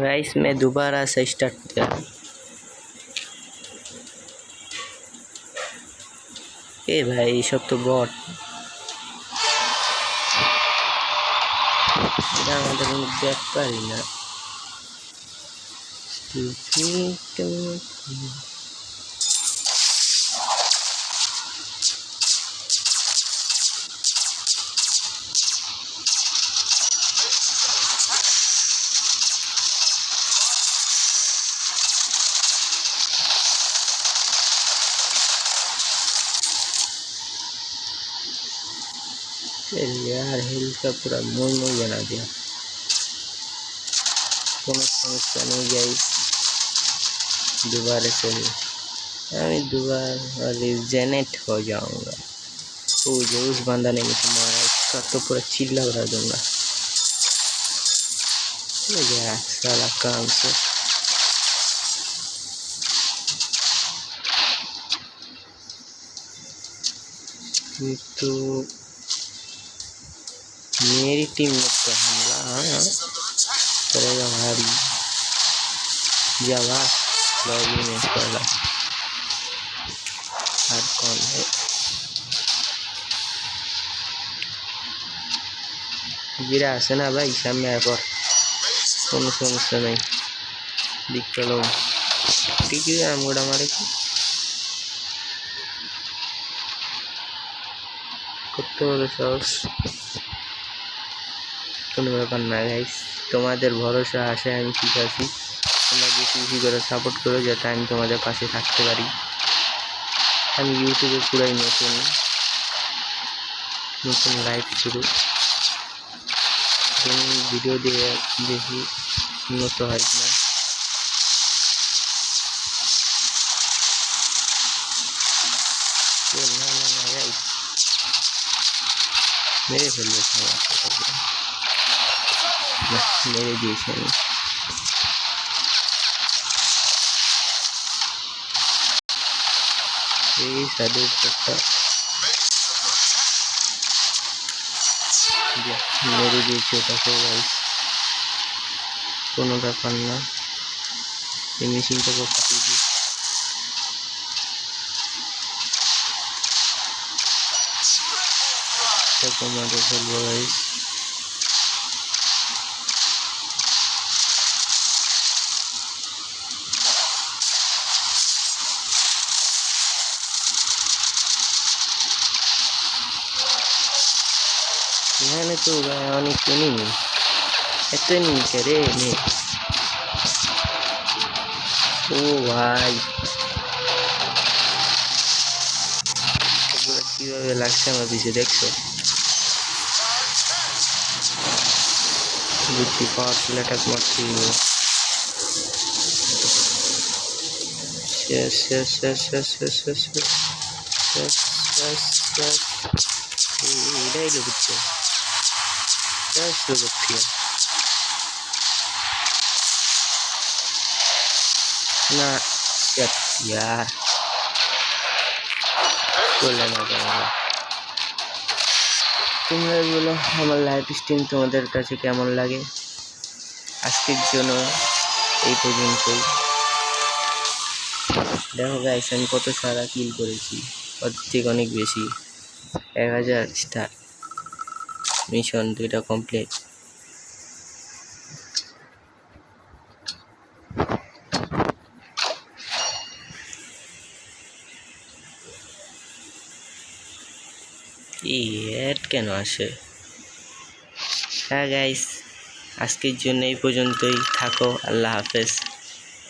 Guys मैं दोबारा से स्टार्ट किया। ए भाई सब तो बॉट, এটা আমাদের কোনো ব্যাপারই না। यार हेल्थ का पूरा मोई मोई बना दिया। কোনো সমস্যা নেই गाइस, दोबारा से मैं दोबारा रिजेनेट हो जाऊंगा। वो जो उस बंदा ने मुझे मारा उसका तो पूरा चिल्ला भरा दूंगा। गया साला काम से। तो मेरी टीम में तो हमला करेगा भारी। जावा लॉबी में पहला हर कौन है? गिरा আছে না ভাই, সামনে আয় পর, কোনো সমস্যা নেই। দিক চলো ঠিকই আমগোড়া মারে কি করতে বলে সাহস, কোনো ব্যাপার না গাইস। তোমাদের ভরসা আশায় আমি ঠিক আছি। তোমরা বেশি বেশি করে সাপোর্ট করো যাতে আমি তোমাদের পাশে থাকতে পারি। আমি ইউটিউবে পুরাই নতুন লাইভ শুরু, ভিডিও দিয়ে দেখি উন্নত হয় কিনা। না গাইস মেরে ফেলবে সবাই, মেরে দিয়েছি আমি। এই সাদের একটা মেরে দিয়েছি ওটাকে গাইস, কোনো ব্যাপার না। এই মেশিনটাকে কাটিয়ে দিই। মারে ফেলবো গাইস। এখানে তো অনেক এনিমি, এত এনিমি রে নে। ও ভাই কিভাবে লাগছে আমার পিছে দেখছো? বুদ্ধি পাওয়ারফুল অ্যাটাক মারছি। শেষ শেষ শেষ শেষ শেষ শেষ শেষ শেষ শেষ শেষ। এটাই লো বুঝছো, শেষ লো বুঝছি না। यार চলে না তোমরা বলো আমার লাইভ স্ট্রিম তোমাদের কাছে কেমন লাগে। আজকের জন্য এই পর্যন্তই। দেখো গাইস আমি কত সারা কিল করেছি, অর্ধেক অনেক বেশি। 1000 স্টার মিশন 2টা কমপ্লিট। এড কেন আসে? হ্যাঁ গাইস আজকের জন্য এই পর্যন্তই থাকো। আল্লাহ হাফেজ।